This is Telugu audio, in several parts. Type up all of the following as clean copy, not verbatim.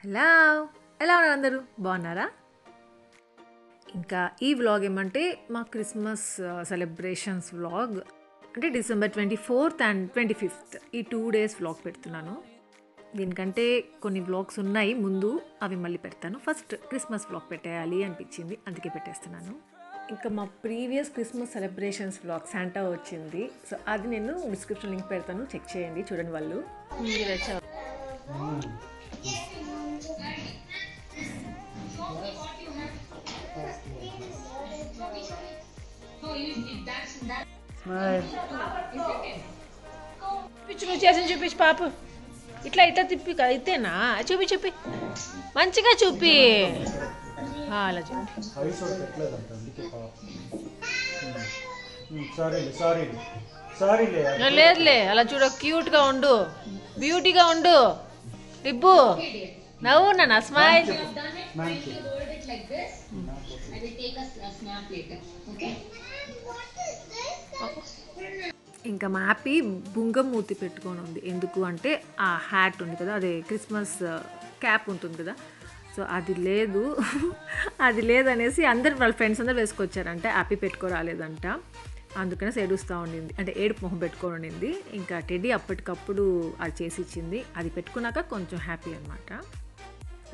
హలో, ఎలా ఉన్నారు అందరూ? బాగున్నారా? ఇంకా ఈ వ్లాగ్ ఏమంటే మా క్రిస్మస్ సెలబ్రేషన్స్ వ్లాగ్. అంటే డిసెంబర్ 24th అండ్ 25th ఈ 2 days వ్లాగ్ పెడుతున్నాను. దీనికంటే కొన్ని వ్లాగ్స్ ఉన్నాయి ముందు, అవి మళ్ళీ పెడతాను. ఫస్ట్ క్రిస్మస్ వ్లాగ్ పెట్టేయాలి అనిపించింది, అందుకే పెట్టేస్తున్నాను. ఇంకా మా previous Christmas celebrations vlog Santa వచ్చింది. సో అది నేను డిస్క్రిప్షన్ లింక్ పెడతాను, చెక్ చేయండి, చూడండి వాళ్ళు. చూపించు, చేసి చూపించు పాప. ఇట్లా ఇట్లా తిప్పి అయితేనా? చూపి మంచిగా చూపి. అలా చూపి. లేదులే, అలా చూడ, క్యూట్గా ఉండు, బ్యూటీగా ఉండు. రిబ్బు నవ్వు నాన్న, స్మైల్. ఇంకా మా హ్యాపీ బుంగమూతి పెట్టుకొని ఉంది. ఎందుకు అంటే ఆ హ్యాట్ ఉంది కదా, అదే క్రిస్మస్ క్యాప్ ఉంటుంది కదా, సో అది లేదు అది లేదనేసి అందరు వాళ్ళ ఫ్రెండ్స్ అందరు వేసుకొచ్చారంట. హ్యాపీ పెట్టుకోరాలేదంట, అందుకనే ఏడుస్తూ ఉండింది, అంటే ఏడుపు మొహం పెట్టుకొని ఉండింది. ఇంకా టెడ్డీ అప్పటికప్పుడు అది చేసి ఇచ్చింది, అది పెట్టుకున్నాక కొంచెం హ్యాపీ అనమాట.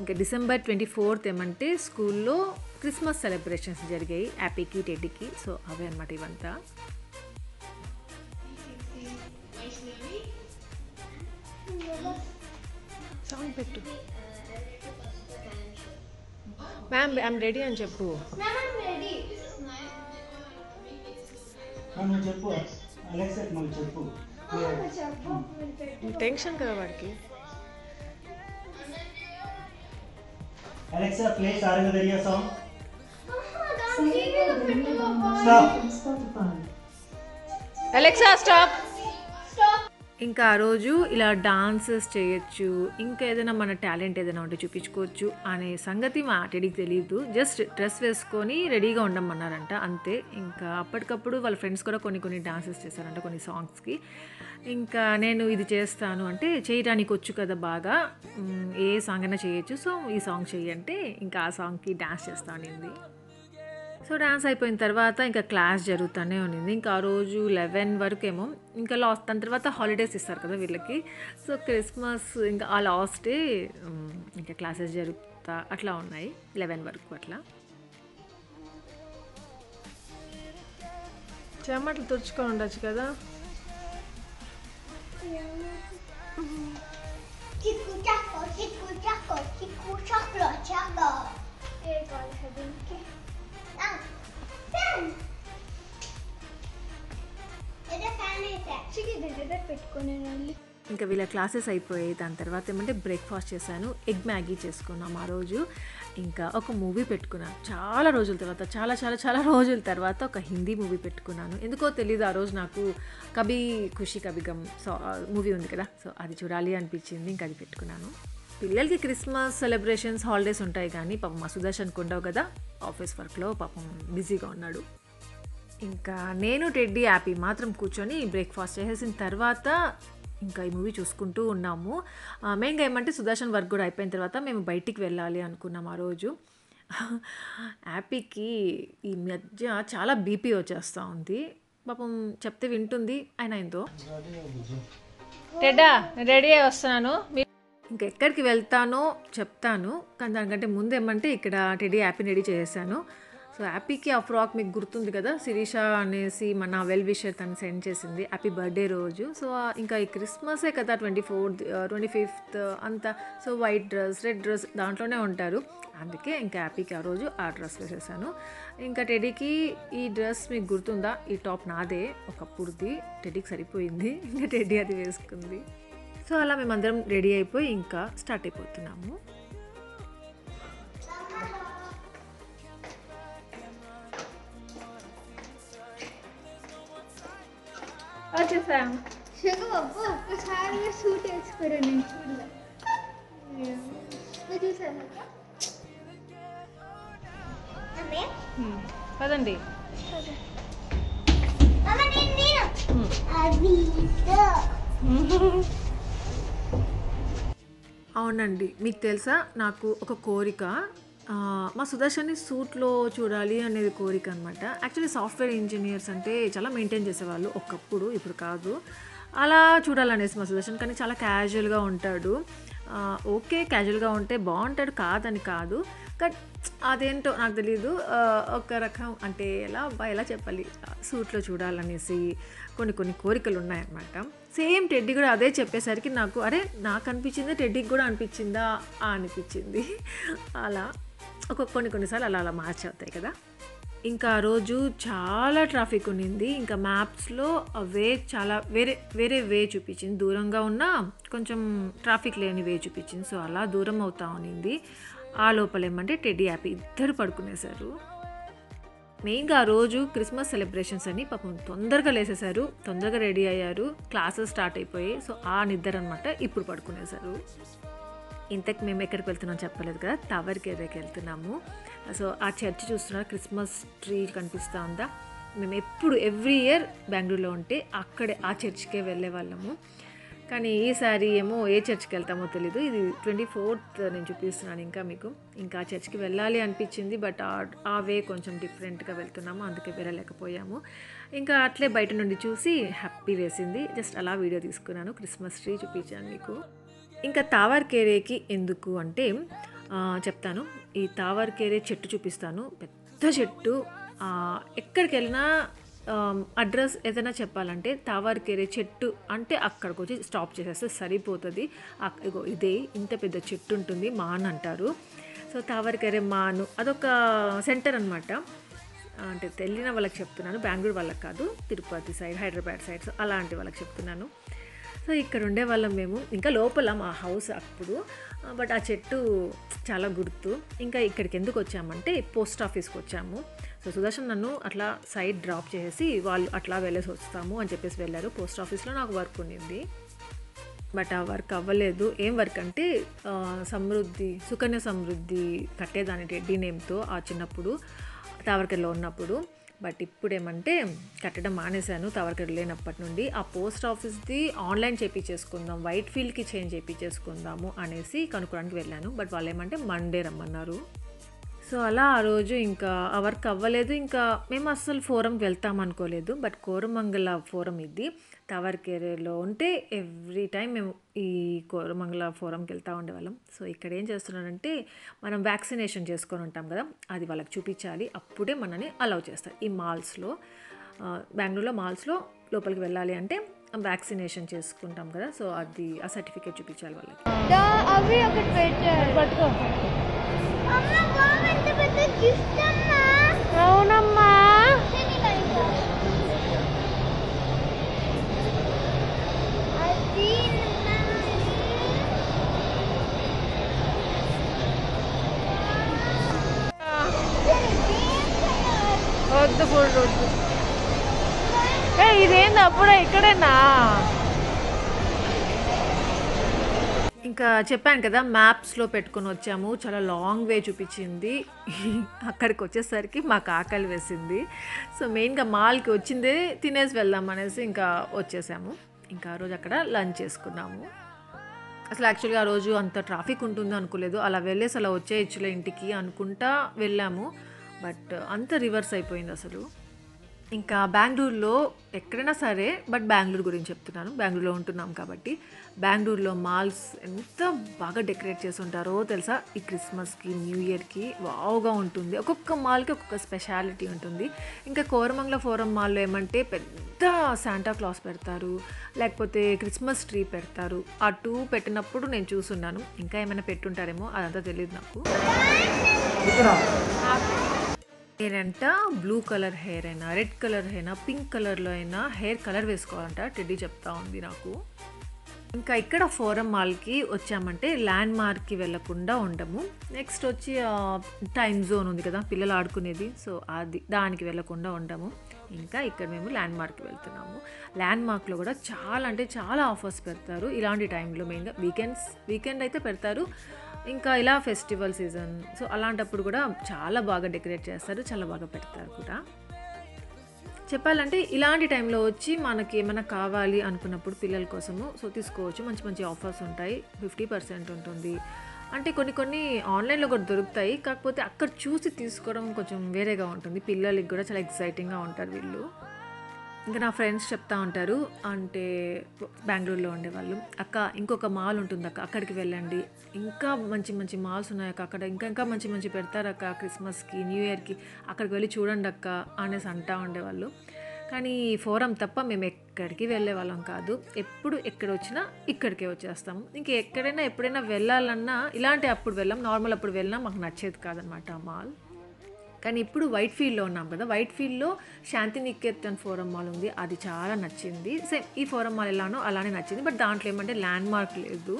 ఇంకా డిసెంబర్ 24th ఏమంటే స్కూల్లో క్రిస్మస్ సెలబ్రేషన్స్ జరిగాయి హ్యాపీకి టెడ్డీకి. సో అవే అనమాట ఇవంతా. సౌండ్ పెట్టు. మ్యామ్ ఐమ్ రెడీ అని చెప్పు. టెన్షన్ కదా వాడికి. Alexa, play Saranga Dariya song. Stop. Alexa stop. ఇంకా ఆ రోజు ఇలా డాన్సెస్ చేయొచ్చు, ఇంకా ఏదైనా మన టాలెంట్ ఏదైనా ఉంటే చూపించుకోవచ్చు అనే సంగతి మా టెడీకి తెలియదు. జస్ట్ డ్రెస్ వేసుకొని రెడీగా ఉండమన్నారంట, అంతే. ఇంకా అప్పటికప్పుడు వాళ్ళ ఫ్రెండ్స్ కూడా కొన్ని డాన్సెస్ చేశారంట కొన్ని సాంగ్స్కి. ఇంకా నేను ఇది చేస్తాను అంటే, చేయడానికి వచ్చు కదా బాగా, ఏ సాంగ్ అయినా చేయొచ్చు, సో ఈ సాంగ్ చెయ్యంటే ఇంకా ఆ సాంగ్కి డాన్స్ చేస్తా అనింది. సో డాన్స్ అయిపోయిన తర్వాత ఇంకా క్లాస్ జరుగుతూనే ఉన్నింది. ఇంకా ఆ రోజు 11 వరకు ఏమో, ఇంకా దాని తర్వాత హాలిడేస్ ఇస్తారు కదా వీళ్ళకి. సో క్రిస్మస్ ఇంకా ఆ లాస్ట్ డే ఇంకా క్లాసెస్ జరుగుతా అట్లా ఉన్నాయి 11 వరకు అట్లా. చెమటలు తుడుచుకొని ఉండొచ్చు కదా. ఇంకా వీళ్ళ క్లాసెస్ అయిపోయాయి. దాని తర్వాత ఏమంటే బ్రేక్ఫాస్ట్ చేశాను, ఎగ్ మ్యాగీ చేసుకున్నాం ఆ రోజు. ఇంకా ఒక మూవీ పెట్టుకున్నాను చాలా రోజుల తర్వాత, చాలా రోజుల తర్వాత ఒక హిందీ మూవీ పెట్టుకున్నాను. ఎందుకో తెలీదు, ఆ రోజు నాకు కభీ ఖుషీ కభీ గమ్ మూవీ ఉంది కదా, సో అది చూడాలి అనిపించింది, ఇంకా అది పెట్టుకున్నాను. పిల్లలకి క్రిస్మస్ సెలబ్రేషన్స్ హాలిడేస్ ఉంటాయి కానీ పాపం మా సుదర్శన్కి ఉండవు కదా, ఆఫీస్ వర్క్లో పాపం బిజీగా ఉన్నాడు. ఇంకా నేను టెడ్డీ హ్యాపీ మాత్రం కూర్చొని బ్రేక్ఫాస్ట్ చేసేసిన తర్వాత ఇంకా ఈ మూవీ చూసుకుంటూ ఉన్నాము. మెయిన్గా ఏమంటే సుదర్శన్ వర్క్ కూడా అయిపోయిన తర్వాత మేము బయటికి వెళ్ళాలి అనుకున్నాం ఆ రోజు. హ్యాపీకి ఈ మధ్య చాలా బీపీ వచ్చేస్తూ ఉంది, పాపం చెప్తే వింటుంది, అయినా ఏందో. టెడ్డా రెడీ అయ్యి వస్తున్నాను. ఇంకా ఎక్కడికి వెళ్తానో చెప్తాను, కానీ దానికంటే ముందు ఏమంటే ఇక్కడ టెడ్డీ హ్యాపీని రెడీ చేశాను. సో హ్యాపీకి ఆ ఫ్రాక్ మీకు గుర్తుంది కదా, శిరీష అనేసి మన వెల్ విషర్ తను సెండ్ చేసింది హ్యాపీ బర్త్డే రోజు. సో ఇంకా ఈ క్రిస్మసే కదా 24th 25th అంతా, so white dress red dress దాంట్లోనే ఉంటారు, అందుకే ఇంకా హ్యాపీకి ఆ రోజు ఆ డ్రెస్ వేసేసాను. ఇంకా టెడ్డీకి ఈ డ్రెస్ మీకు గుర్తుందా, ఈ టాప్ నాదే ఒకప్పుడుది, టెడ్డీకి సరిపోయింది, ఇంకా టెడ్డీ అది వేసుకుంది. సో అలా మేమందరం రెడీ అయిపోయి ఇంకా స్టార్ట్ అయిపోతున్నాము. వచ్చేసాము. ఒక్కసారి సూట్ వేసుకోరా, నేను చూడలే. చూసాను పదండి. అవునండి. మీకు తెలుసా నాకు ఒక కోరిక మా సుదర్శన్‌ని సూట్‌లో చూడాలి అనేది కోరిక అనమాట. యాక్చువల్లీ సాఫ్ట్‌వేర్ ఇంజినీర్స్ అంటే చాలా మెయింటైన్ చేసేవాళ్ళు ఒకప్పుడు, ఇప్పుడు కాదు. అలా చూడాలనేసి మా సుదర్శన్ కానీ చాలా క్యాజువల్‌గా ఉంటాడు. ఓకే. క్యాజువల్‌గా ఉంటే బావుంటాడు కాదని కాదు. బట్ అదేంటో నాకు తెలీదు. ఒక రకం అంటే ఎలా చెప్పాలి సూట్‌లో చూడాలనేసి కొన్ని కోరికలున్నాయన్నమాట. సేమ్ టెడ్డీ కూడా అదే చెప్పేసరికి నాకు అరే! నాకనిపించిందే టెడ్డీకి కూడా అనిపించిందా అనిపించింది. అలా కొన్ని సార్లు అలా మ్యాచ్ అవుతాయి కదా! ఇంకా ఆ రోజు చాలా ట్రాఫిక్ ఉన్నింది. ఇంకా మ్యాప్స్‌లో వే చాలా వేరే వే చూపించింది. దూరంగా ఉన్న కొంచెం ట్రాఫిక్ లేని వే చూపించింది. సో, అలా దూరం అవుతా ఉన్నింది. ఆ లోపల ఏమంటే టెడ్డీ, హ్యాపీ ఇద్దరు పడుకునేశారు. మెయిన్‌గా ఆ రోజు క్రిస్మస్ సెలబ్రేషన్స్ అని పాపం తొందరగా లేసేశారు. తొందరగా రెడీ అయ్యారు. క్లాసెస్ స్టార్ట్ అయిపోయాయి. సో, ఆ నిద్ర అనమాట. ఇప్పుడు పడుకునేశారు. ఇంతకు మేము ఎక్కడికి వెళ్తున్నాం చెప్పలేదు కదా! టవర్ కేర్కి వెళ్తున్నాము. సో, ఆ చర్చ్ చూస్తున్నారు క్రిస్మస్ ట్రీ కనిపిస్తూ ఉందా? మేము ఎవ్రీ ఇయర్ బెంగుళూరులో ఉంటే అక్కడే ఆ చర్చ్‌కే వెళ్ళేవాళ్ళము. కానీ ఈసారి ఏమో ఏ చర్చ్‌కి వెళ్తామో తెలీదు. ఇది 24th నేను చూపిస్తున్నాను ఇంకా మీకు. ఇంకా ఆ చర్చ్‌కి వెళ్ళాలి అనిపించింది. బట్ ఆ వే కొంచెం డిఫరెంట్‌గా వెళ్తున్నాము. అందుకే వెళ్ళలేకపోయాము. ఇంకా అట్లే బయట నుండి చూసి హ్యాపీ వేసింది. జస్ట్ అలా వీడియో తీసుకున్నాను. క్రిస్మస్ ట్రీ చూపించాను మీకు. ఇంకా తావర్కేరేకి ఎందుకు అంటే చెప్తాను. ఈ తావర్కేరే చెట్టు చూపిస్తాను. పెద్ద చెట్టు. ఎక్కడికి వెళ్ళినా అడ్రస్ ఏదైనా చెప్పాలంటే తావర్కేరే చెట్టు అంటే అక్కడికి వచ్చి స్టాప్ చేసేస్తే సరిపోతుంది. ఇగో ఇదే ఇంత పెద్ద చెట్టు ఉంటుంది. మాన్ అంటారు. సో, తావర్కేరే మాను అదొక సెంటర్ అనమాట. అంటే తెలియని వాళ్ళకి చెప్తున్నాను. బెంగళూరు వాళ్ళకి కాదు. Tirupati side, Hyderabad side so అలాంటి వాళ్ళకి చెప్తున్నాను. సో, ఇక్కడ ఉండేవాళ్ళం మేము. ఇంకా లోపల మా హౌస్ అప్పుడు. బట్ ఆ చెట్టు చాలా గుర్తు. ఇంకా ఇక్కడికి ఎందుకు వచ్చామంటే పోస్ట్ ఆఫీస్కి వచ్చాము. సో, సుదర్శన్ నన్ను అట్లా సైడ్ డ్రాప్ చేసి వాళ్ళు అట్లా వెళ్ళేసి వస్తాము అని చెప్పేసి వెళ్ళారు. పోస్ట్ ఆఫీస్లో నాకు వర్క్ ఉండింది. బట్ ఆ వర్క్ అవ్వలేదు. ఏం వర్క్ అంటే సుకన్య సమృద్ధి కట్టేదాన్ని టెడ్డీ నేమ్తో ఆ చిన్నప్పుడు తావర్కర్లో ఉన్నప్పుడు. బట్ ఇప్పుడేమంటే కట్టడం మానేశాను తావర్కర్ లేనప్పటి నుండి. ఆ పోస్ట్ ఆఫీస్ది ఆన్లైన్ చేయించేసుకుందాం, వైట్ ఫీల్డ్కి చేంజ్ చేయించేసుకుందాము అనేసి కనుక్కోడానికి వెళ్ళాను. బట్ వాళ్ళు ఏమంటే మండే రమ్మన్నారు. సో, అలా ఆ రోజు ఇంకా ఆ వర్క్ అవ్వలేదు. ఇంకా మేము అస్సలు ఫోరంకి వెళ్తాం అనుకోలేదు. బట్ కోరమంగళ ఫోరం ఇది తావర్కేరేలో ఉంటే ఎవ్రీ టైం మేము ఈ కోరమంగళ ఫోరంకి వెళ్తూ ఉండేవాళ్ళం. సో, ఇక్కడ ఏం చేస్తున్నారంటే మనం వ్యాక్సినేషన్ చేసుకొని ఉంటాం కదా, అది వాళ్ళకి చూపించాలి. అప్పుడే మనని అలౌ చేస్తారు. ఈ మాల్స్లో బెంగళూరులో మాల్స్లో లోపలికి వెళ్ళాలి అంటే వ్యాక్సినేషన్ చేసుకుంటాం కదా, సో అది ఆ సర్టిఫికేట్ చూపించాలి వాళ్ళకి. అవి ఒకటి పెట్టారు. పట్టుకో. అమ్మ బామ్ ఎంత పెద్ద గిఫ్ట్ అమ్మా. అవునమ్మా. అది వద్దు ఫుడ్ వద్దు. ఇదేంది అప్పుడే ఇక్కడేనా? ఇంకా చెప్పాను కదా మ్యాప్స్లో పెట్టుకొని వచ్చాము. చాలా లాంగ్ వే చూపించింది. అక్కడికి వచ్చేసరికి మాకు ఆకలి వేసింది. సో, మెయిన్గా మాల్కి వచ్చిందే తినేసి వెళ్దాం అనేసి ఇంకా వచ్చేసాము. ఇంకా ఆ రోజు అక్కడ లంచ్ చేసుకున్నాము. అసలు యాక్చువల్గా ఆ రోజు అంత ట్రాఫిక్ ఉంటుంది అనుకోలేదు. అలా వెళ్ళేసి అలా వచ్చేయచ్చులే ఇంటికి అనుకుంటా వెళ్ళాము. బట్ అంత రివర్స్ అయిపోయింది అసలు. ఇంకా బెంగళూరులో ఎక్కడైనా సరే, బట్ బెంగళూరు గురించి చెప్తున్నాను. బెంగళూరులో ఉంటున్నాం కాబట్టి బెంగళూరులో మాల్స్ ఎంత బాగా డెకరేట్ చేసి ఉంటారో తెలుసా. ఈ క్రిస్మస్కి, న్యూ ఇయర్కి వావ్గా ఉంటుంది. ఒక్కొక్క మాల్కి ఒక్కొక్క స్పెషాలిటీ ఉంటుంది. ఇంకా కోరమంగళ ఫోరం మాల్లో ఏమంటే పెద్ద శాంటా క్లాస్ పెడతారు, లేకపోతే క్రిస్మస్ ట్రీ పెడతారు. ఆ 2 పెట్టినప్పుడు నేను చూసున్నాను. ఇంకా ఏమైనా పెట్టుంటారేమో, అదంతా తెలియదు నాకు. హెయిర్ అంట బ్లూ కలర్ హెయిర్ అయినా, రెడ్ కలర్ అయినా, పింక్ కలర్లో అయినా హెయిర్ కలర్ వేసుకోవాలంట టెడ్డీ చెప్తా ఉంది నాకు. ఇంకా ఇక్కడ ఫోరం మాల్కి వచ్చామంటే ల్యాండ్ మార్క్కి వెళ్ళకుండా ఉండము. నెక్స్ట్ వచ్చి టైమ్ జోన్ ఉంది కదా పిల్లలు ఆడుకునేది, సో దానికి వెళ్ళకుండా ఉండము. ఇంకా ఇక్కడ మేము ల్యాండ్ మార్క్కి వెళ్తున్నాము. ల్యాండ్ మార్క్లో కూడా చాలా అంటే చాలా ఆఫర్స్ పెడతారు ఇలాంటి టైంలో. మెయిన్గా వీకెండ్ అయితే పెడతారు. ఇంకా ఇలా ఫెస్టివల్ సీజన్, సో అలాంటప్పుడు కూడా చాలా బాగా డెకరేట్ చేస్తారు, చాలా బాగా పెడతారు కూడా. చెప్పాలంటే ఇలాంటి టైంలో వచ్చి మనకి ఏమైనా కావాలి అనుకున్నప్పుడు పిల్లల కోసము సో తీసుకోవచ్చు. మంచి మంచి ఆఫర్స్ ఉంటాయి. 50% ఉంటుంది. అంటే కొన్ని ఆన్లైన్‌లో కూడా దొరుకుతాయి. కాకపోతే అక్కడ చూసి తీసుకోవడం కొంచెం వేరేగా ఉంటుంది. పిల్లలకి కూడా చాలా ఎక్సైటింగ్‌గా ఉంటారు వీళ్ళు. ఇంకా నా ఫ్రెండ్స్ చెప్తా ఉంటారు, అంటే బెంగుళూరులో ఉండేవాళ్ళు, అక్క ఇంకొక మాల్ ఉంటుందక్క, అక్కడికి వెళ్ళండి, ఇంకా మంచి మంచి మాల్స్ ఉన్నాయక్క, అక్కడ ఇంకా మంచి మంచి పెడతారక్క క్రిస్మస్కి, న్యూ ఇయర్కి, అక్కడికి వెళ్ళి చూడండి అక్క అనేసి అంటూ ఉండేవాళ్ళు. కానీ ఫోరం తప్ప మేము ఎక్కడికి వెళ్ళే వాళ్ళం కాదు. ఎప్పుడు ఎక్కడ వచ్చినా ఇక్కడికే వచ్చేస్తాము. ఇంక ఎక్కడైనా ఎప్పుడైనా వెళ్ళాలన్నా ఇలాంటి అప్పుడు వెళ్ళాం, నార్మల్ అప్పుడు వెళ్ళినా మాకు నచ్చేది కాదనమాట ఆ మాల్. కానీ ఇప్పుడు వైట్ ఫీల్డ్లో ఉన్నాం కదా, వైట్ ఫీల్డ్లో శాంతినికేతన్ ఫోరం మాల్ ఉంది, అది చాలా నచ్చింది. సేమ్ ఈ ఫోరం మాల్ ఎలానో అలానే నచ్చింది. బట్ దాంట్లో ఏమంటే ల్యాండ్ మార్క్ లేదు.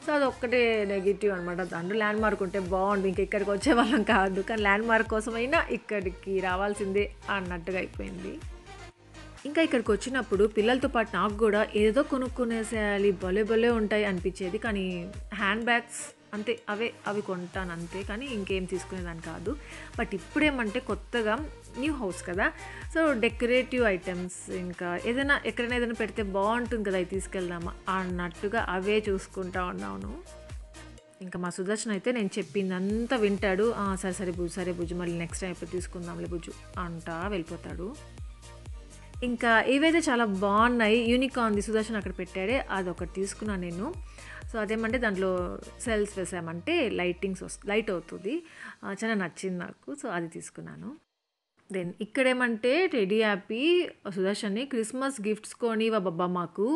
సో అది ఒక్కటే నెగిటివ్ అనమాట. దాంట్లో ల్యాండ్ మార్క్ ఉంటే బాగుండు, ఇంక ఇక్కడికి వచ్చే వాళ్ళం కాదు, కానీ ల్యాండ్ మార్క్ కోసమైనా ఇక్కడికి రావాల్సిందే అన్నట్టుగా అయిపోయింది. ఇంకా ఇక్కడికి వచ్చినప్పుడు పిల్లలతో పాటు నాకు కూడా ఏదో కొనుక్కునేసేయాలి, భలే ఉంటాయి అనిపించేది. కానీ హ్యాండ్ బ్యాగ్స్ అంతే, అవి కొంటాను అంతే, కానీ ఇంకేం తీసుకునేదాన్ని కాదు. బట్ ఇప్పుడేమంటే కొత్తగా న్యూ హౌస్ కదా, సో డెకరేటివ్ ఐటమ్స్, ఇంకా ఎక్కడైనా ఏదైనా పెడితే బాగుంటుంది కదా, అవి తీసుకెళ్దామా అన్నట్టుగా అవే చూసుకుంటా ఉన్నాను. ఇంకా మా సుదర్శన్ అయితే నేను చెప్పింది అంతా వింటాడు. సరే బుజ్జు మళ్ళీ నెక్స్ట్ టైం ఎప్పుడు తీసుకుందాంలే బుజ్జు అంటా వెళ్ళిపోతాడు. ఇంకా ఏవైతే చాలా బాగున్నాయి, యూనికార్న్ది సుదర్శన్ అక్కడ పెట్టాడే అదొకటి తీసుకున్నాను నేను. సో అదేమంటే దాంట్లో సెల్స్ వేసామంటే లైట్ అవుతుంది, చాలా నచ్చింది నాకు. సో అది తీసుకున్నాను. దెన్ ఇక్కడేమంటే టెడ్డీ హ్యాపీ సుదర్శన్ని క్రిస్మస్ గిఫ్ట్స్ కొని బాబా మాకు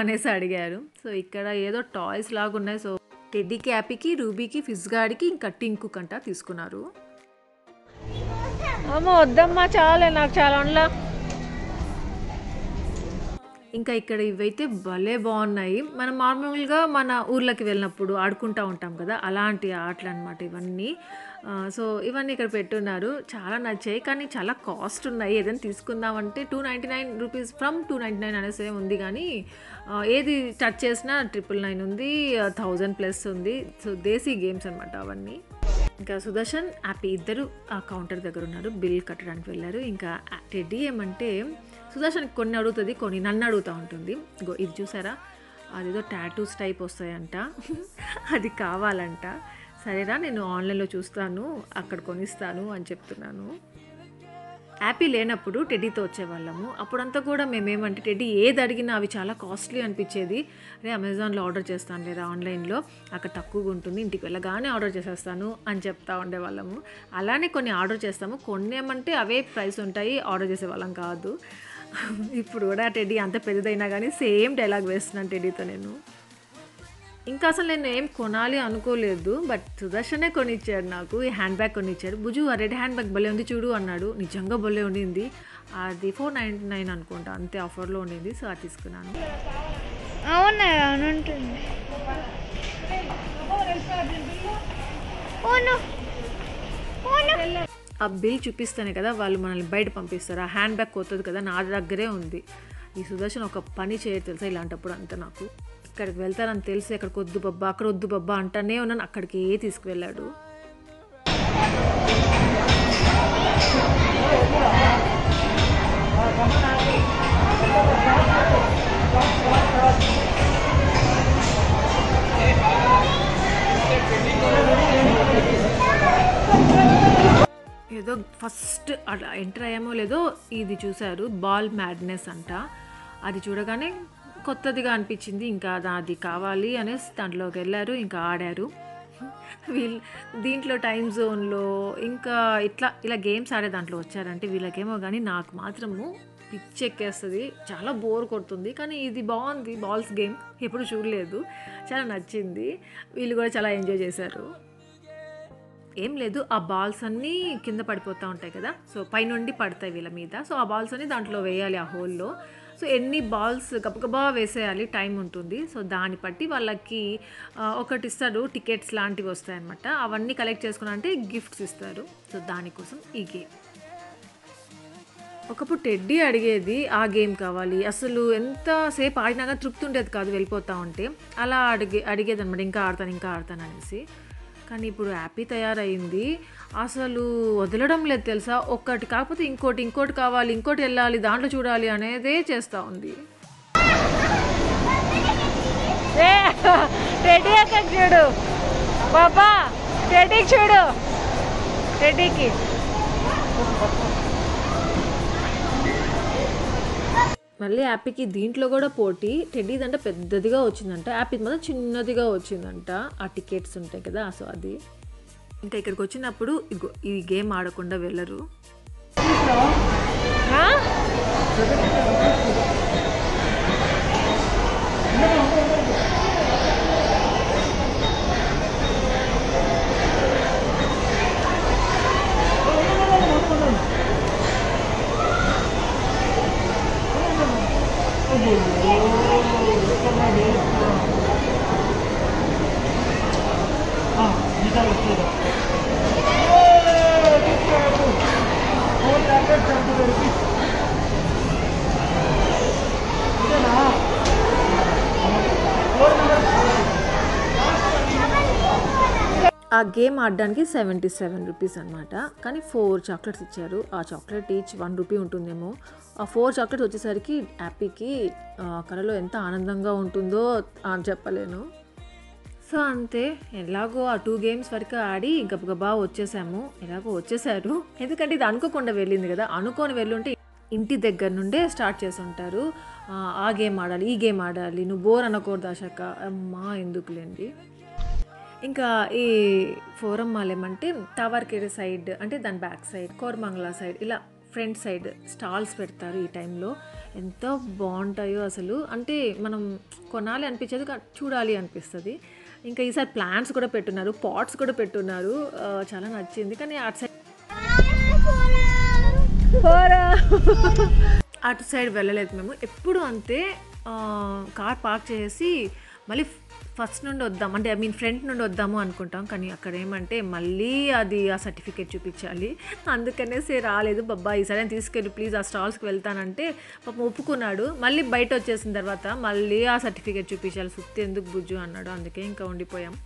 అనేసి అడిగారు. సో ఇక్కడ ఏదో టాయ్స్ లాగా ఉన్నాయి. సో టెడ్డీకి, హ్యాపీకి, రూబీకి, ఫిజ్ గాడికి, ఇంకా టింకు కంట తీసుకున్నారు. అమ్మ వద్దమ్మా, చాలే నాకు చాలా ఉండలా. ఇంకా ఇక్కడ ఇవైతే భలే బాగున్నాయి. మనం నార్మల్గా మన ఊర్లోకి వెళ్ళినప్పుడు ఆడుకుంటూ ఉంటాం కదా, అలాంటి ఆటలు అనమాట ఇవన్నీ. సో ఇవన్నీ ఇక్కడ పెట్టున్నారు, చాలా నచ్చాయి. కానీ చాలా కాస్ట్ ఉన్నాయి. ఏదైనా తీసుకుందామంటే 299 రూపీస్ ఫ్రమ్ 299 అనేసి ఉంది. కానీ ఏది టచ్ చేసినా 999 ఉంది, 1000+ ఉంది. సో దేశీ గేమ్స్ అనమాట అవన్నీ. ఇంకా సుదర్శన్, హ్యాపీ ఇద్దరు ఆ కౌంటర్ దగ్గర ఉన్నారు, బిల్ కట్టడానికి వెళ్ళారు. ఇంకా టెడ్డీ ఏమంటే సుదర్శన్కి కొన్ని అడుగుతుంది, కొన్ని నన్ను అడుగుతూ ఉంటుంది. ఇది చూసారా, అదేదో టాటూస్ టైప్ వస్తాయంట, అది కావాలంట. సరేరా నేను ఆన్లైన్లో చూస్తాను, అక్కడ కొనిస్తాను అని చెప్తున్నాను. హ్యాపీ లేనప్పుడు టెడ్డీతో వచ్చేవాళ్ళము. అప్పుడంతా కూడా మేమేమంటే టెడ్డీ ఏది అడిగినా అవి చాలా కాస్ట్లీ అనిపించేది. అరే అమెజాన్లో ఆర్డర్ చేస్తాను లేదా ఆన్లైన్లో, అక్కడ తక్కువగా ఉంటుంది, ఇంటికి వెళ్ళగానే ఆర్డర్ చేసేస్తాను అని చెప్తా ఉండేవాళ్ళము. అలానే కొన్ని ఆర్డర్ చేస్తాము, కొన్ని ఏమంటే అవే ప్రైస్ ఉంటాయి, ఆర్డర్ చేసేవాళ్ళం కాదు. ఇప్పుడు కూడా టెడ్డీ అంత పెద్దదైనా కానీ సేమ్ డైలాగ్ వేస్తున్నాను టెడ్డీతో నేను. ఇంకా అసలు నేను ఏం కొనాలి అనుకోలేదు, బట్ సుదర్శనే కొనిచ్చాడు నాకు. ఈ హ్యాండ్ బ్యాగ్ కొనిచ్చాడు. బుజు ఆ రెడ్ హ్యాండ్ బ్యాగ్ భలే ఉంది చూడు అన్నాడు. నిజంగా భలే ఉండింది. అది 499 అనుకుంటా, అంతే ఆఫర్లో ఉండింది. సో అది తీసుకున్నాను. ఆ బిల్ చూపిస్తానే కదా వాళ్ళు మనల్ని బయట పంపిస్తారు. ఆ హ్యాండ్ బ్యాగ్ కొత్తది కదా, నా దగ్గరే ఉంది. ఈ సుదర్శన్ ఒక పని చేయదు తెలుసా ఇలాంటప్పుడు అంతా. నాకు ఇక్కడికి వెళ్తారని తెలిసి అక్కడికి వద్దు బబ్బా, అక్కడ వద్దు బబ్బా అంటానే ఉన్నాను, అక్కడికి తీసుకువెళ్ళాడు. ఏదో ఫస్ట్ అలా ఎంటర్ అయ్యామో లేదో ఇది చూశారు, బాల్ మ్యాడ్నెస్ అంట. అది చూడగానే కొత్తదిగా అనిపించింది, ఇంకా అది కావాలి అనేసి దాంట్లోకి వెళ్ళారు, ఇంకా ఆడారు. దీంట్లో టైం జోన్లో ఇంకా ఇలా గేమ్స్ ఆడే దాంట్లో వచ్చారంటే వీళ్ళకేమో, కానీ నాకు మాత్రము పిచ్చెక్కేస్తుంది, చాలా బోర్ కొడుతుంది. కానీ ఇది బాగుంది, బాల్స్ గేమ్ ఎప్పుడు చూడలేదు, చాలా నచ్చింది. వీళ్ళు కూడా చాలా ఎంజాయ్ చేశారు. ఏం లేదు, ఆ బాల్స్ అన్నీ కింద పడిపోతూ ఉంటాయి కదా, సో పైనుండి పడతాయి వీళ్ళ మీద. సో ఆ బాల్స్ అన్నీ దాంట్లో వేయాలి ఆ హోల్లో. సో ఎన్ని బాల్స్ గబగబా వేసేయాలి, టైం ఉంటుంది. సో దాన్ని బట్టి వాళ్ళకి ఒకటి ఇస్తారు, టికెట్స్ లాంటివి వస్తాయన్నమాట. అవన్నీ కలెక్ట్ చేసుకున్నా అంటే గిఫ్ట్స్ ఇస్తారు. సో దానికోసం ఈ గేమ్. ఒకప్పుడు టెడ్డీ అడిగేది ఆ గేమ్ కావాలి, అసలు ఎంతసేపు ఆడినాక తృప్తి ఉండేది కాదు వెళ్ళిపోతూ ఉంటే. అలా అడిగేది అనమాట, ఇంకా ఆడతాను అనేసి. కానీ ఇప్పుడు హ్యాపీ తయారైంది, అసలు వదలడం లేదు తెలుసా. ఒక్కటి కాకపోతే ఇంకోటి కావాలి, ఇంకోటి వెళ్ళాలి, దాంట్లో చూడాలి అనేదే చేస్తూ ఉంది. టెడ్డీ అక్కడ చూడు బాబా, టెడ్డీకి చూడు, టెడ్డీకి. మళ్ళీ హ్యాపీకి దీంట్లో కూడా పోటీ. టెడ్డీది అంటే పెద్దదిగా వచ్చిందంట, హ్యాపీది మాత్రం చిన్నదిగా వచ్చిందంట. ఆ టికెట్స్ ఉంటాయి కదా, సో అది. ఇంకా ఇక్కడికి వచ్చినప్పుడు ఈ గేమ్ ఆడకుండా వెళ్ళరు. ఆ గేమ్ ఆడడానికి 77 రూపీస్ అనమాట. కానీ 4 చాక్లెట్స్ ఇచ్చారు. ఆ చాక్లెట్ ఈచ్ 1 రూపీ ఉంటుందేమో. ఆ 4 చాక్లెట్స్ వచ్చేసరికి హ్యాపీకి కళలో ఎంత ఆనందంగా ఉంటుందో అని చెప్పలేను. సో అంతే, ఎలాగో ఆ 2 గేమ్స్ వరకు ఆడి గబగబా వచ్చేసాము. ఎలాగో వచ్చేసారు, ఎందుకంటే ఇది అనుకోకుండా వెళ్ళింది కదా. అనుకోని వెళ్ళుంటే ఇంటి దగ్గర నుండే స్టార్ట్ చేసి ఉంటారు. ఆ గేమ్ ఆడాలి, ఈ గేమ్ ఆడాలి, నువ్వు బోర్ అనకూడదు ఆశక, అమ్మా ఎందుకులేండి. ఇంకా ఈ ఫోరం మాల్ ఏమంటే తావర్కేడ్ సైడ్, అంటే దాని బ్యాక్ సైడ్, కోరమంగళ సైడ్, ఇలా ఫ్రంట్ సైడ్ స్టాల్స్ పెడతారు. ఈ టైంలో ఎంత బాగుంటాయో అసలు, అంటే మనం కొనాలి అనిపించదు, చూడాలి అనిపిస్తుంది. ఇంకా ఈసారి ప్లాంట్స్ కూడా పెట్టున్నారు, పాట్స్ కూడా పెట్టున్నారు, చాలా నచ్చింది. కానీ అటు సైడ్ అటు సైడ్ వెళ్ళలేదు మేము ఎప్పుడు. అంతే కార్ పార్క్ చేసి మళ్ళీ ఫస్ట్ నుండి వద్దాం, అంటే ఫ్రంట్ నుండి వద్దాము అనుకుంటాం. కానీ అక్కడ ఏమంటే మళ్ళీ అది ఆ సర్టిఫికేట్ చూపించాలి, అందుకనేసి రాలేదు. బాబా ఈసారి తీసుకెళ్ళి ప్లీజ్ ఆ స్టాల్స్కి వెళ్తానంటే పాపం ఒప్పుకున్నాడు. మళ్ళీ బయట వచ్చేసిన తర్వాత మళ్ళీ ఆ సర్టిఫికేట్ చూపించాలి, సుత్తి ఎందుకు బుజ్జు అన్నాడు. అందుకే ఇంకా ఉండిపోయాం.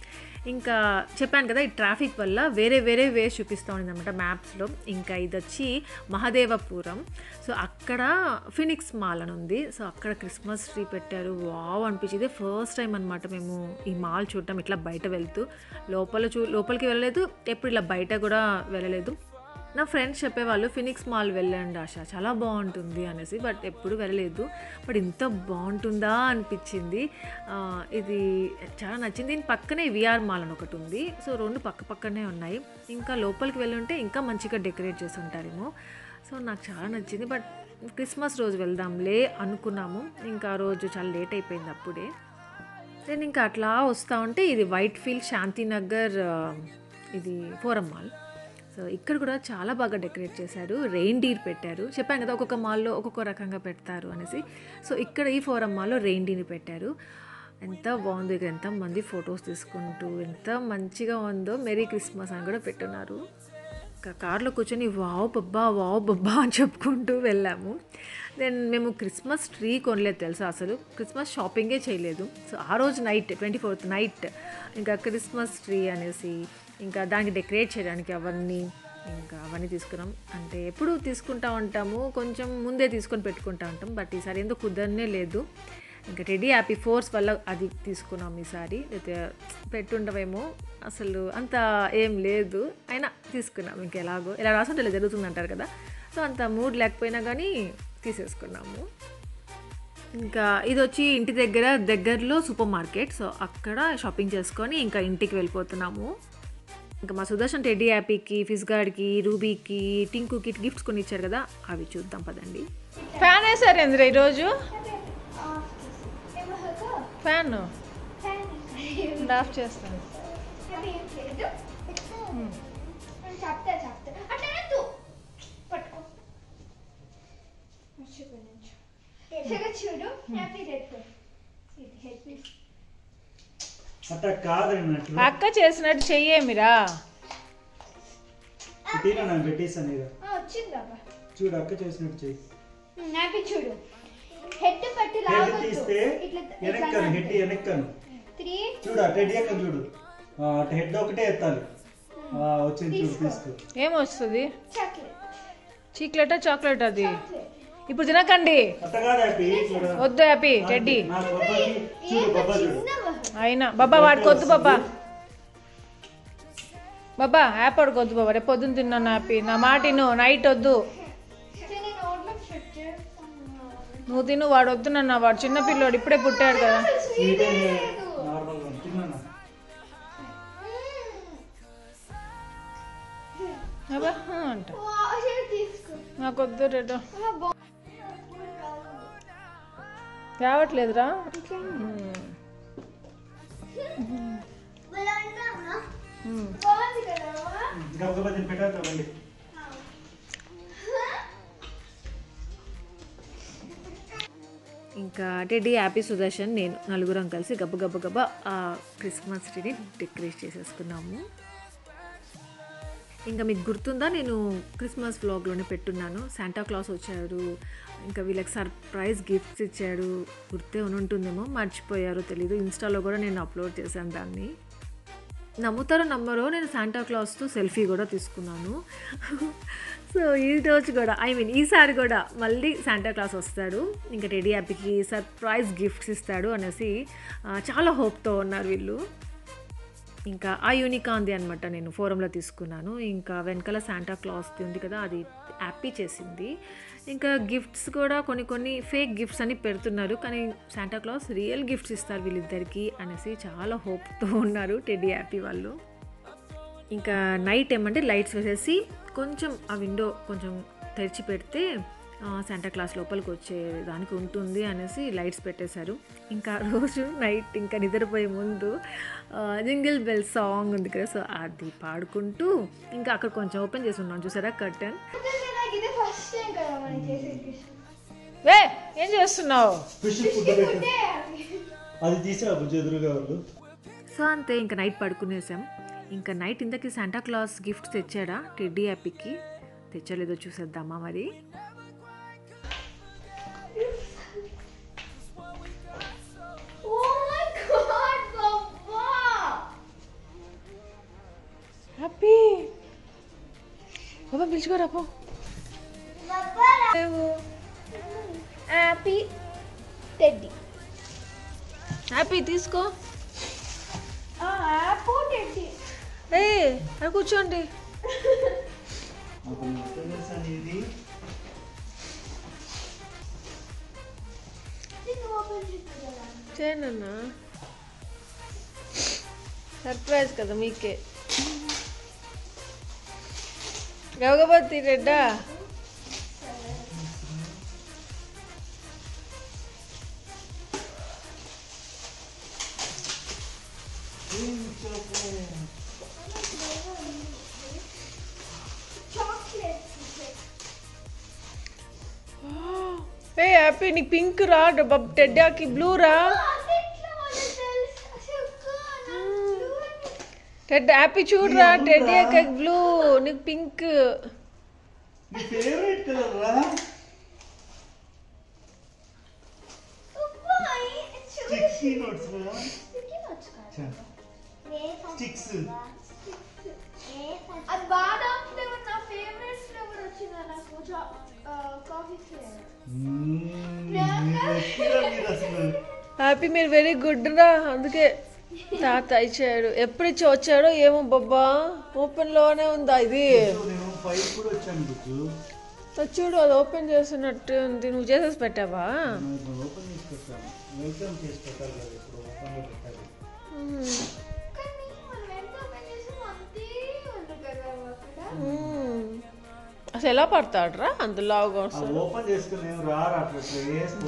ఇంకా చెప్పాను కదా, ఈ ట్రాఫిక్ వల్ల వేరే వేస్ చూపిస్తూ ఉంది అనమాట మ్యాప్స్లో. ఇంకా ఇది వచ్చి మహదేవపురం. సో అక్కడ ఫినిక్స్ మాల్ అని ఉంది. సో అక్కడ క్రిస్మస్ ట్రీ పెట్టారు, వావ్ అనిపించింది. ఫస్ట్ టైం అనమాట మేము ఈ మాల్ చూడటం ఇట్లా బయట వెళ్తూ. లోపలికి వెళ్ళలేదు, ఎప్పుడు ఇలా బయట కూడా వెళ్ళలేదు. నా ఫ్రెండ్స్ చెప్పేవాళ్ళు ఫినిక్స్ మాల్ వెళ్ళండి ఆశ, చాలా బాగుంటుంది అనేసి, బట్ ఎప్పుడు వెళ్ళలేదు. బట్ ఇంత బాగుంటుందా అనిపించింది. ఇది చాలా నచ్చింది. దీని పక్కనే విఆర్ మాల్ అని ఒకటి ఉంది. సో 2 పక్కనే ఉన్నాయి. ఇంకా లోపలికి వెళ్ళుంటే ఇంకా మంచిగా డెకరేట్ చేసి ఉంటారేమో. సో నాకు చాలా నచ్చింది. బట్ క్రిస్మస్ రోజు వెళ్దాంలే అనుకున్నాము. ఇంకా ఆ రోజు చాలా లేట్ అయిపోయింది అప్పుడే. నేను ఇంకా అట్లా వస్తూ ఉంటే ఇది వైట్ ఫీల్డ్ శాంతినగర్, ఇది ఫోరం మాల్. సో ఇక్కడ కూడా చాలా బాగా డెకరేట్ చేశారు, రెయిన్డీర్ పెట్టారు. చెప్పాను కదా ఒక్కొక్క మాల్లో ఒక్కొక్క రకంగా పెడతారు అనేసి. సో ఇక్కడ ఈ ఫోరం మాల్లో రెయిన్డీర్ పెట్టారు. ఎంత బాగుంది, ఇక్కడ ఎంతమంది ఫొటోస్ తీసుకుంటూ ఎంత మంచిగా ఉందో. మెరీ క్రిస్మస్ అని కూడా పెట్టున్నారు. కార్లో కూర్చొని వావ్ బబ్బా అని చెప్పుకుంటూ వెళ్ళాము. దెన్ మేము క్రిస్మస్ ట్రీ కొనలేదు తెలుసా, అసలు క్రిస్మస్ షాపింగే చేయలేదు. సో ఆ రోజు నైట్ 24th నైట్ ఇంకా క్రిస్మస్ ట్రీ అనేసి ఇంకా దానికి డెకరేట్ చేయడానికి అవన్నీ తీసుకున్నాం. అంటే ఎప్పుడు తీసుకుంటా ఉంటాము, కొంచెం ముందే తీసుకొని పెట్టుకుంటా ఉంటాం. బట్ ఈసారి ఎందుకు కుదరనే లేదు. ఇంకా టెడ్డీ హ్యాపీ ఫోర్స్ వల్ల అది తీసుకున్నాం ఈసారి. అయితే పెట్టుండవేమో, అసలు అంత ఏం లేదు, అయినా తీసుకున్నాం. ఇంకా ఎలా రాసుంటే ఇలా జరుగుతుంది అంటారు కదా. సో అంత మూడ్ లేకపోయినా కానీ తీసేసుకున్నాము. ఇంకా ఇది వచ్చి ఇంటి దగ్గరలో సూపర్ మార్కెట్. సో అక్కడ షాపింగ్ చేసుకొని ఇంకా ఇంటికి వెళ్ళిపోతున్నాము. ఇంకా మా సుదర్శన్ టెడ్డీ హ్యాపీకి, ఫిజ్ గార్డ్కి, రూబీకి, టింకుకి గిఫ్ట్స్ కొని ఇచ్చారు కదా, అవి చూద్దాం పదండి. ఫ్యాన్ వేసారు ఏంద్ర ఈరోజు, ఫ్యాన్ ఆఫ్ చేస్తాను. చూడు అట్లా కాదన్నట్లు అక్క చేసినట్టు చెయ్యేమిరా. పెట్టేసాను వచ్చిందా చూడు, అక్క చేసినట్టు చెయ్యి. హ్యాపీ చూడు, హెడ్ పట్టి హెడ్ తీస్తే వెనక్కను, హెడ్ వెనక్కను చూడు, రెడీ అక్క చూడు. అటు హెడ్ ఒకటే ఎత్తాలి. వచ్చింది చూడు, తీసుకో. ఏమొస్తుంది? చాక్లెట్ చీక్లెటా చాక్లెట్ అది? ఇప్పుడు తినకండి, అట్ట కాదు హ్యాపీ, చూడు. వద్దు హ్యాపీ టెడ్డీ. నాకు బొబ్బకి చూడు, బొబ్బ చూడు. అయినా బాబా వాడికి వద్దు బాబా. బాబా యాప్ వాడికి వద్దు బాబా, రేపు పొద్దున్న తిన్నాను హ్యాపీ. నా మాట విను, నైట్ వద్దు. నేను నోట్లో ఫిట్ చేస్తాను. నువ్వు తిను, వాడు వద్దు నన్న. వాడు చిన్న పిల్లోడు, ఇప్పుడే పుట్టాడు కదా. స్వీట్ నార్మల్గా తిన్నాను. బాబా అంట తీసుకో. నాకు వద్దు రేటో రావట్లేదురా. బాగుంది కదా. గబగబా దీన్ని పెట్టేద్దామండి. ఇంకా టెడ్డీ, హ్యాపీ, సుదర్శన్, నేను నలుగురం కలిసి గబ ఆ క్రిస్మస్ ట్రీని డెకరేట్ చేసేసుకున్నాము. ఇంకా మీకు గుర్తుందా, నేను క్రిస్మస్ వ్లాగ్లోనే పెట్టున్నాను. శాంటా క్లాస్ వచ్చారు, ఇంకా వీళ్ళకి సర్ప్రైజ్ గిఫ్ట్స్ ఇచ్చాడు. గుర్తే ఉంటుందేమో, మర్చిపోయారో తెలీదు. ఇన్స్టాలో కూడా నేను అప్లోడ్ చేశాను దాన్ని. నమ్ముతారో నమ్మరో, నేను శాంటా క్లాస్తో సెల్ఫీ కూడా తీసుకున్నాను. సో ఈ రోజు కూడా, ఈసారి కూడా మళ్ళీ శాంటా క్లాస్ వస్తాడు, ఇంకా టెడ్డీ హ్యాపీకి సర్ప్రైజ్ గిఫ్ట్స్ ఇస్తాడు అనేసి చాలా హోప్తో ఉన్నారు వీళ్ళు. ఇంకా ఆ యూనికాన్ది అనమాట, నేను ఫోరంలో తీసుకున్నాను. ఇంకా వెనకాల శాంటా క్లాస్ది ఉంది కదా, అది హ్యాపీ చేసింది. ఇంకా గిఫ్ట్స్ కూడా కొన్ని ఫేక్ గిఫ్ట్స్ అని పెడుతున్నారు, కానీ శాంటా క్లాస్ రియల్ గిఫ్ట్స్ ఇస్తారు వీళ్ళిద్దరికి అనేసి చాలా హోప్తో ఉన్నారు టెడ్డీ హ్యాపీ వాళ్ళు. ఇంకా నైట్ ఏమంటే లైట్స్ వేసేసి కొంచెం ఆ విండో కొంచెం తెరిచి పెడితే శాంటా క్లాస్ లోపలికి వచ్చే దానికి ఉంటుంది అనేసి లైట్స్ పెట్టేశారు. ఇంకా రోజు నైట్ ఇంకా నిద్రపోయే ముందు జింగిల్ బెల్ సాంగ్ ఉంది కదా, సో అది పాడుకుంటూ ఇంకా అక్కడ కొంచెం ఓపెన్ చేసి ఉన్నాం, చూసారా కర్టన్. ఇది ఫస్ట్ టైం కదా మనం చేసేది. వే ఏం చేస్తున్నావు? ఫిష్ ఫుడ్ పెట్టు. అది తీసా బుజ్జి ఎదురుగా వాళ్ళు. సో అంతే, ఇంకా నైట్ పడుకునేసాం. ఇంకా నైట్ ఇంతకీ శాంటా క్లాస్ గిఫ్ట్స్ తెచ్చాడా టెడ్డీ హ్యాపీకి? తెచ్చలేదో చూసేద్దామా మరి. హ్యాపీ బాబా పిలుచుకోరా పో. Happy Teddy. హ్యాపీ తీసుకో. Happy Teddy. ఏ అది కూర్చోండి. ఇది చేయనన్నా, సర్ప్రైజ్ కదా మీకే. గబగబా రెడ్డా. ఏ హ్యాపీ నీకు పింక్ రా, టెడ్డాకి బ్లూ రా. టెడ్ హ్యాపీ చూడరా, టెడ్డాకి బ్లూ, నీకు పింక్. నీ ఫేవరెట్ కలర్ రా. స్టిక్కీ నోట్స్ రా. స్టిక్స్. అది బాదం ఫ్లేవర్, నా ఫేవరెట్ ఫ్లేవర్ వచ్చింది నాకు, కాఫీ ఫ్లేవర్. హ్యాపీ మీరు వెరీ గుడ్ రా, అందుకే తాత ఇచ్చాడు. ఎప్పుడు ఇచ్చి వచ్చాడో ఏమో బాబా, ఓపెన్ లోనే ఉందా ఇది? చూడు అది ఓపెన్ చేస్తున్నట్టు ఉంది. నువ్వు చేసేసి పెట్టావా? అసలు ఎలా పడతాడు రా, అంత లావుగా వస్తాడు,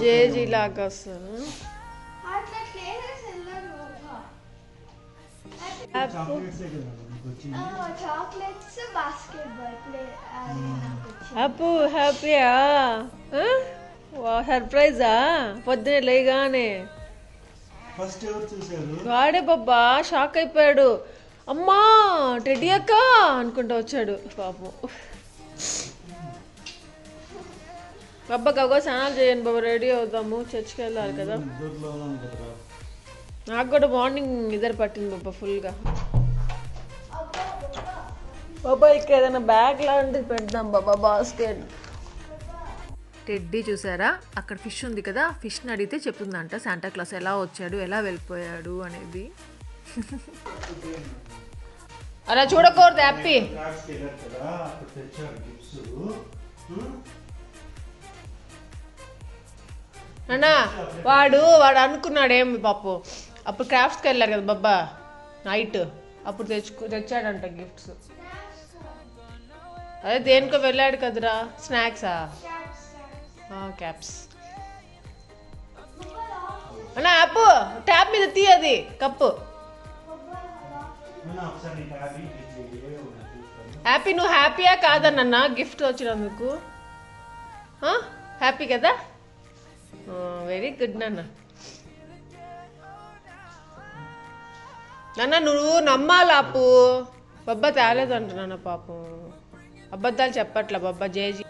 జేజీ లాగా వస్తాను. చాక్లెట్స్ బాస్కెట్బాల్ ప్లే అప్పు హ్యాపీయా? సర్ప్రైజా పొద్దునే లేగానే? వాడే బాబా షాక్ అయిపోయాడు. అమ్మా టెడ్డీ అక్క అనుకుంటా వచ్చాడు పాపం. బాబా గబగబా స్నానాలు చేయండి బాబా, రెడీ అవుదాము, చర్చికి వెళ్ళాలి కదా. నాకు కూడా మార్నింగ్ నిద్ర పట్టింది బాబా ఫుల్గా. బాబా ఇక్కడ ఏదైనా బ్యాగ్ లాంటిది పెడదాం బాబా, బాస్కెట్. టెడ్డీ చూసారా, అక్కడ ఫిష్ ఉంది కదా, ఫిష్ని అడిగితే చెప్తుందంట శాంటా క్లాస్ ఎలా వచ్చాడు, ఎలా వెళ్ళిపోయాడు అనేది. అలా చూడకూడదు హ్యాపీ. క్రాఫ్ట్స్కి వెళ్ళారు కదా, అప్పుడు తెచ్చారు గిఫ్ట్స్. అన్నా వాడు అనుకున్నాడేమి పాపు, అప్పుడు క్రాఫ్ట్స్కి వెళ్ళారు కదా బాబా నైట్, అప్పుడు తెచ్చాడంట గిఫ్ట్స్. అదే దేనికో వెళ్ళాడు కదరా, స్నాక్సా? క్యాప్స్. అన్నా యాప్ ట్యాప్ మీద తీయది కప్పు. ఒకసారి హ్యాపీ నువ్వు హ్యాపీయా కాదన్న గిఫ్ట్ వచ్చినందుకు? హ్యాపీ కదా, వెరీ గుడ్ నాన్న. నాన్న నువ్వు నమ్మాలాపు, బొబ్బా తేలేదంటున్నా పాపం, అబద్ధాలు చెప్పట్లా బాబా. జేజీ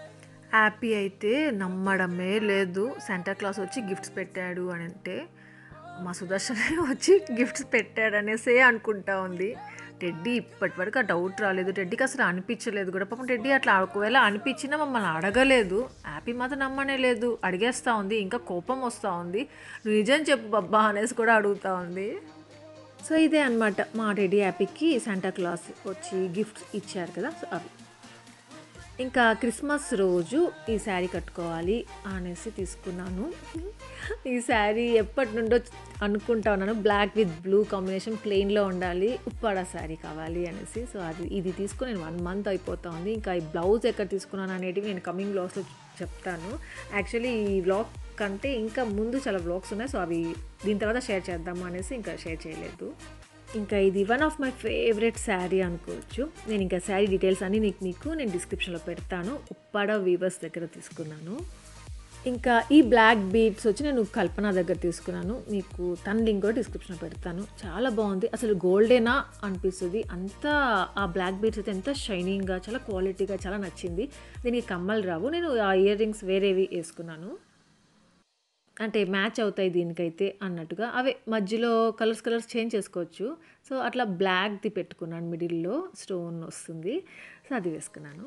హ్యాపీ అయితే నమ్మడమే లేదు శాంటా క్లాస్ వచ్చి గిఫ్ట్స్ పెట్టాడు అని అంటే. మా సుదర్శన్ వచ్చి గిఫ్ట్స్ పెట్టాడు అనేసే అనుకుంటా ఉంది. టెడ్డీ ఇప్పటి వరకు ఆ డౌట్ రాలేదు, టెడ్డీకి అసలు అనిపించలేదు కూడా పాపం. టెడ్డీ అట్లా ఒకవేళ అనిపించినా మమ్మల్ని అడగలేదు. హ్యాపీ మాత్రం నమ్మనే లేదు, అడిగేస్తూ ఉంది, ఇంకా కోపం వస్తూ ఉంది. నువ్వు నిజం చెప్పు బాబా అనేసి కూడా అడుగుతూ ఉంది. సో ఇదే అనమాట మా టెడ్డీ హ్యాపీకి శాంటా క్లాస్ వచ్చి గిఫ్ట్స్ ఇచ్చారు కదా, సో అవి. ఇంకా క్రిస్మస్ రోజు ఈ శారీ కట్టుకోవాలి అనేసి తీసుకున్నాను. ఈ శారీ ఎప్పటి నుండో అనుకుంటా ఉన్నాను, బ్లాక్ విత్ బ్లూ కాంబినేషన్ ప్లెయిన్లో ఉండాలి, ఉప్పాడ శారీ కావాలి అనేసి. సో ఇది తీసుకుని నేను 1 month అయిపోతా ఉంది. ఇంకా ఈ బ్లౌజ్ ఎక్కడ తీసుకున్నాను అనేటివి నేను కమింగ్ బ్లాగ్స్లో చెప్తాను. యాక్చువల్లీ ఈ వ్లాగ్ కంటే ఇంకా ముందు చాలా వ్లాగ్స్ ఉన్నాయి, సో అవి దీని తర్వాత షేర్ చేద్దాము అనేసి ఇంకా షేర్ చేయలేదు. ఇంకా ఇది one of my favourite sari అనుకోవచ్చు. నేను ఇంకా శారీ డీటెయిల్స్ అన్నీ మీకు నేను డిస్క్రిప్షన్లో పెడతాను. ఉప్పాడ వీవర్స్ దగ్గర తీసుకున్నాను. ఇంకా ఈ బ్లాక్ బీడ్స్ వచ్చి నేను కల్పన దగ్గర తీసుకున్నాను. మీకు తన లింక్ కూడా డిస్క్రిప్షన్లో పెడతాను. చాలా బాగుంది, అసలు గోల్డేనా అనిపిస్తుంది. అంతా ఆ బ్లాక్ బీడ్స్ అయితే ఎంత షైనింగ్గా, చాలా క్వాలిటీగా, చాలా నచ్చింది. దీనికి కమ్మలు రావు, నేను ఆ ఇయర్ రింగ్స్ వేరేవి వేసుకున్నాను, అంటే మ్యాచ్ అవుతాయి దీనికైతే అన్నట్టుగా. అవే మధ్యలో కలర్స్ చేంజ్ చేసుకోవచ్చు. సో అట్లా బ్లాక్ది పెట్టుకున్నాను, మిడిల్లో స్టోన్ వస్తుంది, సో అది వేసుకున్నాను.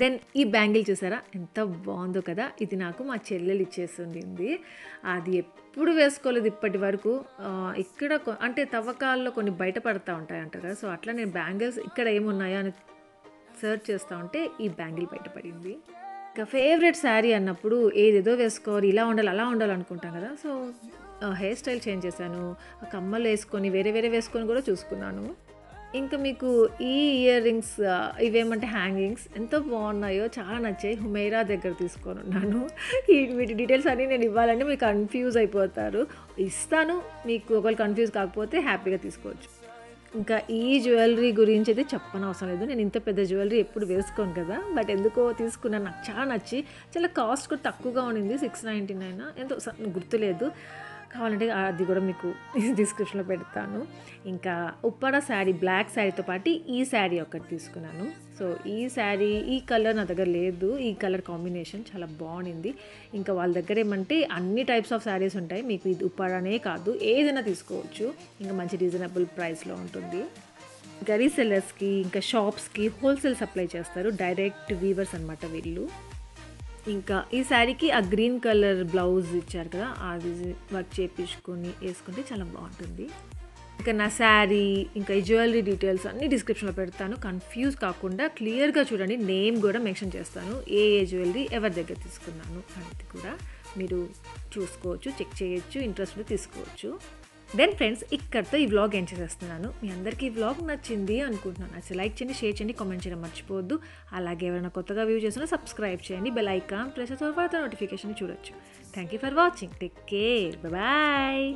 దెన్ ఈ బ్యాంగిల్ చూసారా ఎంత బాగుందో కదా, ఇది నాకు మా చెల్లెలు ఇచ్చేసింది. అది ఎప్పుడు వేసుకోలేదు ఇప్పటి వరకు. ఇక్కడ అంటే తవ్వకాల్లో కొన్ని బయటపడతా ఉంటాయి అంటారు కదా, సో అట్లా నేను బ్యాంగిల్స్ ఇక్కడ ఏమున్నాయో అని సర్చ్ చేస్తూ ఉంటే ఈ బ్యాంగిల్ బయటపడింది. ఇంకా ఫేవరెట్ శారీ అన్నప్పుడు ఏదేదో వేసుకోవాలి, ఇలా ఉండాలి అలా ఉండాలి అనుకుంటాం కదా. సో హెయిర్ స్టైల్ చేంజ్ చేశాను, కమ్మలు వేసుకొని వేరే వేసుకొని కూడా చూసుకున్నాను. ఇంకా మీకు ఈ ఇయర్ రింగ్స్ ఇవేమంటే హ్యాంగింగ్స్ ఎంత బాగున్నాయో, చాలా నచ్చాయి. హుమైరా దగ్గర తీసుకొని ఉన్నాను. వీటి డీటెయిల్స్ అన్నీ నేను ఇవ్వాలంటే మీకు కన్ఫ్యూజ్ అయిపోతారు. ఇస్తాను, మీకు ఒకవేళ కన్ఫ్యూజ్ కాకపోతే హ్యాపీగా తీసుకోవచ్చు. ఇంకా ఈ జ్యువెలరీ గురించి అయితే చెప్పనవసరం లేదు, నేను ఇంత పెద్ద జ్యువెలరీ ఎప్పుడు వేసుకోను కదా, బట్ ఎందుకో తీసుకున్నాను, నాకు చాలా నచ్చి. చాలా కాస్ట్ కూడా తక్కువగా ఉండింది, 699 ఎంతో గుర్తులేదు. కావాలంటే అది కూడా మీకు డిస్క్రిప్షన్లో పెడతాను. ఇంకా ఉప్పాడ శారీ బ్లాక్ శారీతో పాటు ఈ శారీ ఒకటి తీసుకున్నాను. సో ఈ శారీ ఈ కలర్ నా దగ్గర లేదు, ఈ కలర్ కాంబినేషన్ చాలా బాగుంది. ఇంకా వాళ్ళ దగ్గర ఏమంటే అన్ని టైప్స్ ఆఫ్ శారీస్ ఉంటాయి, మీకు ఇది ఉప్పాడనే కాదు ఏదైనా తీసుకోవచ్చు. ఇంకా మంచి రీజనబుల్ ప్రైస్లో ఉంటుంది. ఇంకా రీసెల్లర్స్కి ఇంకా షాప్స్కి హోల్సేల్ సప్లై చేస్తారు, డైరెక్ట్ వీవర్స్ అనమాట వీళ్ళు. ఇంకా ఈ శారీకి ఆ గ్రీన్ కలర్ బ్లౌజ్ ఇచ్చారు కదా, అది వర్క్ చేయించుకొని వేసుకుంటే చాలా బాగుంటుంది. ఇంకా నా శారీ ఇంకా ఈ జ్యువెలరీ డీటెయిల్స్ అన్నీ డిస్క్రిప్షన్లో పెడతాను, కన్ఫ్యూజ్ కాకుండా క్లియర్గా చూడండి. నేమ్ కూడా మెన్షన్ చేస్తాను, ఏ జ్యువెలరీ ఎవరి దగ్గర తీసుకున్నాను అనేది కూడా మీరు చూసుకోవచ్చు, చెక్ చేయొచ్చు, ఇంట్రెస్ట్ ఉంటే తీసుకోవచ్చు. దెన్ ఫ్రెండ్స్ ఇక్కడితో ఈ వ్లాగ్ ఎండ్ చేసేస్తున్నాను. మీ అందరికీ ఈ వ్లాగ్ నచ్చింది అనుకుంటున్నాను. నచ్చితే లైక్ చేయండి, షేర్ చేయండి, కామెంట్ చేయడం మర్చిపోవద్దు. అలాగే ఎవరైనా కొత్తగా వ్యూ చేసినా సబ్స్క్రైబ్ చేయండి, బెల్ ఐకాన్ ప్రెస్ చేసి తర్వాత నోటిఫికేషన్ చూడొచ్చు. Thank you for watching, take care, bye.